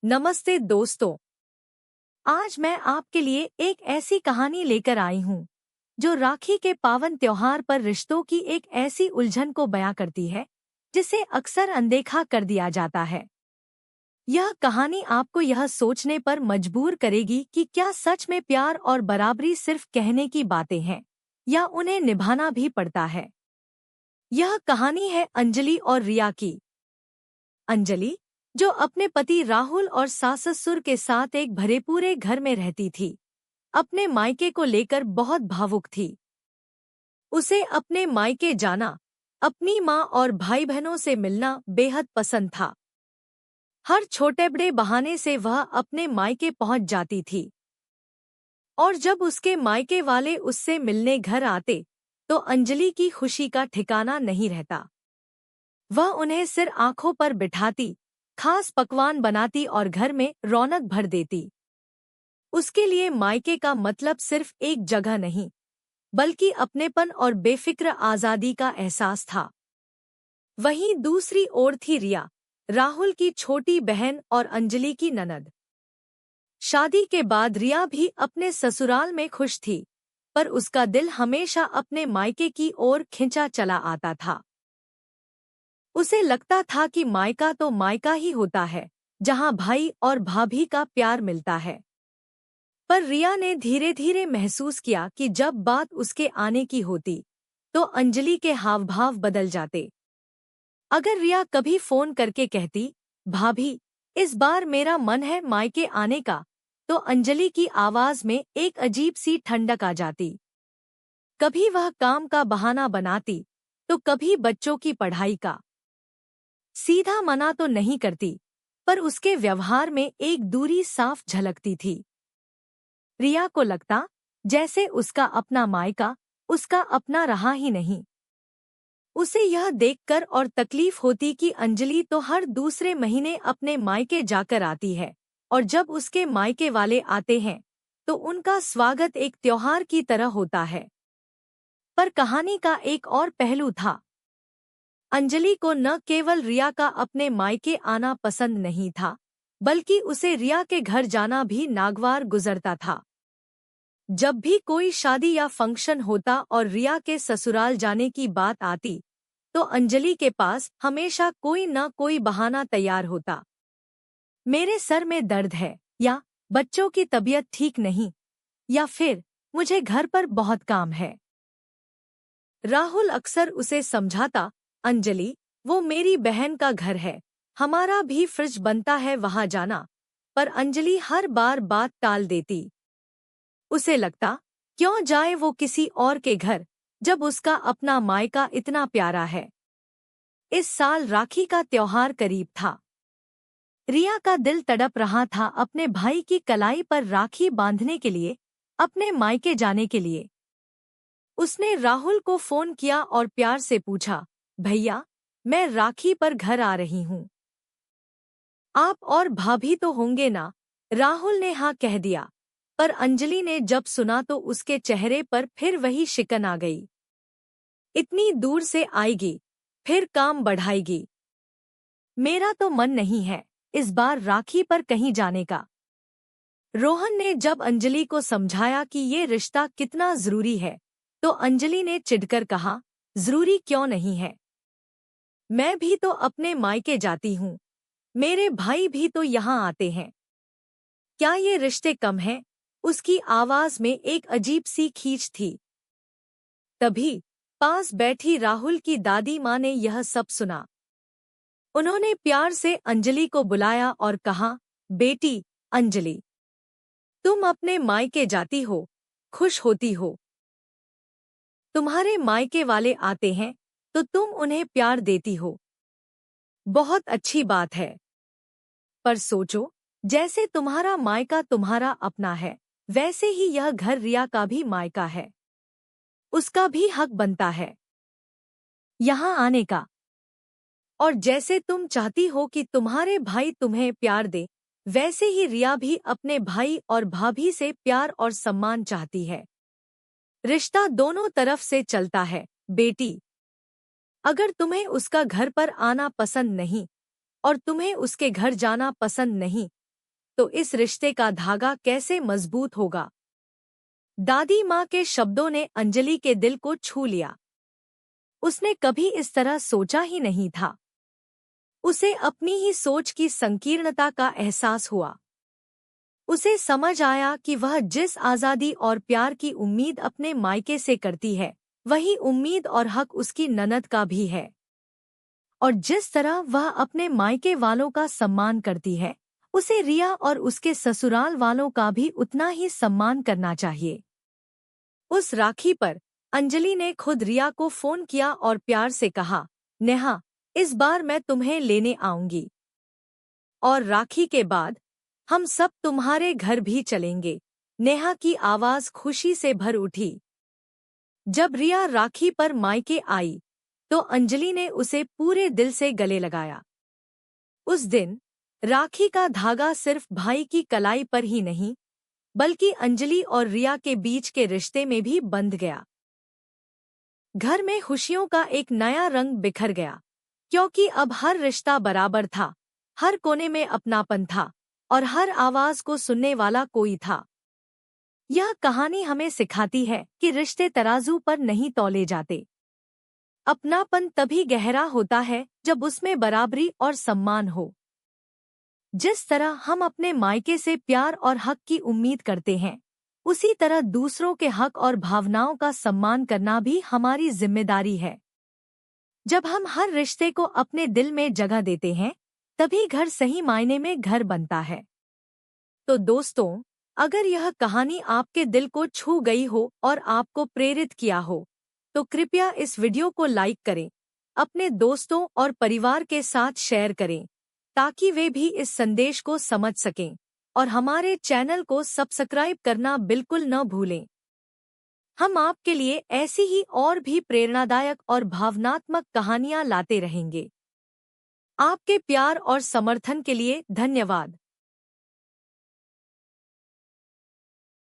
नमस्ते दोस्तों। आज मैं आपके लिए एक ऐसी कहानी लेकर आई हूँ जो राखी के पावन त्योहार पर रिश्तों की एक ऐसी उलझन को बयां करती है जिसे अक्सर अनदेखा कर दिया जाता है। यह कहानी आपको यह सोचने पर मजबूर करेगी कि क्या सच में प्यार और बराबरी सिर्फ कहने की बातें हैं या उन्हें निभाना भी पड़ता है। यह कहानी है अंजलि और रिया की। अंजलि, जो अपने पति राहुल और सास ससुर के साथ एक भरेपूरे घर में रहती थी, अपने मायके को लेकर बहुत भावुक थी। उसे अपने मायके जाना, अपनी माँ और भाई बहनों से मिलना बेहद पसंद था। हर छोटे बड़े बहाने से वह अपने मायके पहुंच जाती थी और जब उसके मायके वाले उससे मिलने घर आते तो अंजलि की खुशी का ठिकाना नहीं रहता। वह उन्हें सिर आंखों पर बिठाती, खास पकवान बनाती और घर में रौनक भर देती। उसके लिए मायके का मतलब सिर्फ एक जगह नहीं, बल्कि अपनेपन और बेफिक्र आजादी का एहसास था। वहीं दूसरी ओर थी रिया, राहुल की छोटी बहन और अंजलि की ननद। शादी के बाद रिया भी अपने ससुराल में खुश थी, पर उसका दिल हमेशा अपने मायके की ओर खिंचा चला आता था। उसे लगता था कि मायका तो मायका ही होता है, जहां भाई और भाभी का प्यार मिलता है। पर रिया ने धीरे धीरे महसूस किया कि जब बात उसके आने की होती, तो अंजलि के हाव भाव बदल जाते। अगर रिया कभी फोन करके कहती, भाभी, इस बार मेरा मन है मायके आने का, तो अंजलि की आवाज में एक अजीब सी ठंडक आ जाती। कभी वह काम का बहाना बनाती, तो कभी बच्चों की पढ़ाई का। सीधा मना तो नहीं करती, पर उसके व्यवहार में एक दूरी साफ झलकती थी। रिया को लगता जैसे उसका अपना मायका उसका अपना रहा ही नहीं। उसे यह देखकर और तकलीफ होती कि अंजलि तो हर दूसरे महीने अपने मायके जाकर आती है और जब उसके मायके वाले आते हैं तो उनका स्वागत एक त्योहार की तरह होता है। पर कहानी का एक और पहलू था। अंजलि को न केवल रिया का अपने मायके आना पसंद नहीं था, बल्कि उसे रिया के घर जाना भी नागवार गुजरता था। जब भी कोई शादी या फंक्शन होता और रिया के ससुराल जाने की बात आती, तो अंजलि के पास हमेशा कोई न कोई बहाना तैयार होता। मेरे सर में दर्द है, या बच्चों की तबीयत ठीक नहीं, या फिर मुझे घर पर बहुत काम है। राहुल अक्सर उसे समझाता, अंजलि, वो मेरी बहन का घर है, हमारा भी फर्ज बनता है वहां जाना। पर अंजलि हर बार बात टाल देती। उसे लगता, क्यों जाए वो किसी और के घर, जब उसका अपना मायका इतना प्यारा है। इस साल राखी का त्योहार करीब था। रिया का दिल तड़प रहा था अपने भाई की कलाई पर राखी बांधने के लिए, अपने मायके जाने के लिए। उसने राहुल को फोन किया और प्यार से पूछा, भैया, मैं राखी पर घर आ रही हूँ। आप और भाभी तो होंगे ना? राहुल ने हाँ कह दिया, पर अंजलि ने जब सुना तो उसके चेहरे पर फिर वही शिकन आ गई। इतनी दूर से आएगी, फिर काम बढ़ाएगी। मेरा तो मन नहीं है इस बार राखी पर कहीं जाने का। रोहन ने जब अंजलि को समझाया कि ये रिश्ता कितना जरूरी है, तो अंजलि ने चिढ़कर कहा, जरूरी क्यों नहीं है? मैं भी तो अपने मायके जाती हूँ, मेरे भाई भी तो यहाँ आते हैं। क्या ये रिश्ते कम हैं? उसकी आवाज में एक अजीब सी खींच थी। तभी पास बैठी राहुल की दादी माँ ने यह सब सुना। उन्होंने प्यार से अंजलि को बुलाया और कहा, बेटी अंजलि, तुम अपने मायके जाती हो, खुश होती हो। तुम्हारे मायके वाले आते हैं तो तुम उन्हें प्यार देती हो, बहुत अच्छी बात है। पर सोचो, जैसे तुम्हारा मायका तुम्हारा अपना है, वैसे ही यह घर रिया का भी मायका है। उसका भी हक बनता है यहाँ आने का। और जैसे तुम चाहती हो कि तुम्हारे भाई तुम्हें प्यार दे, वैसे ही रिया भी अपने भाई और भाभी से प्यार और सम्मान चाहती है। रिश्ता दोनों तरफ से चलता है, बेटी। अगर तुम्हें उसका घर पर आना पसंद नहीं और तुम्हें उसके घर जाना पसंद नहीं, तो इस रिश्ते का धागा कैसे मजबूत होगा। दादी माँ के शब्दों ने अंजलि के दिल को छू लिया। उसने कभी इस तरह सोचा ही नहीं था। उसे अपनी ही सोच की संकीर्णता का एहसास हुआ। उसे समझ आया कि वह जिस आज़ादी और प्यार की उम्मीद अपने मायके से करती है, वही उम्मीद और हक उसकी ननद का भी है। और जिस तरह वह अपने मायके वालों का सम्मान करती है, उसे रिया और उसके ससुराल वालों का भी उतना ही सम्मान करना चाहिए। उस राखी पर अंजलि ने खुद रिया को फोन किया और प्यार से कहा, नेहा, इस बार मैं तुम्हें लेने आऊंगी। और राखी के बाद हम सब तुम्हारे घर भी चलेंगे। नेहा की आवाज खुशी से भर उठी। जब रिया राखी पर मायके आई, तो अंजलि ने उसे पूरे दिल से गले लगाया। उस दिन राखी का धागा सिर्फ भाई की कलाई पर ही नहीं, बल्कि अंजलि और रिया के बीच के रिश्ते में भी बंध गया। घर में खुशियों का एक नया रंग बिखर गया, क्योंकि अब हर रिश्ता बराबर था, हर कोने में अपनापन था और हर आवाज को सुनने वाला कोई था। यह कहानी हमें सिखाती है कि रिश्ते तराजू पर नहीं तौले जाते। अपनापन तभी गहरा होता है जब उसमें बराबरी और सम्मान हो। जिस तरह हम अपने मायके से प्यार और हक की उम्मीद करते हैं, उसी तरह दूसरों के हक और भावनाओं का सम्मान करना भी हमारी जिम्मेदारी है। जब हम हर रिश्ते को अपने दिल में जगह देते हैं, तभी घर सही मायने में घर बनता है। तो दोस्तों, अगर यह कहानी आपके दिल को छू गई हो और आपको प्रेरित किया हो, तो कृपया इस वीडियो को लाइक करें, अपने दोस्तों और परिवार के साथ शेयर करें, ताकि वे भी इस संदेश को समझ सकें। और हमारे चैनल को सब्सक्राइब करना बिल्कुल न भूलें। हम आपके लिए ऐसी ही और भी प्रेरणादायक और भावनात्मक कहानियां लाते रहेंगे। आपके प्यार और समर्थन के लिए धन्यवाद।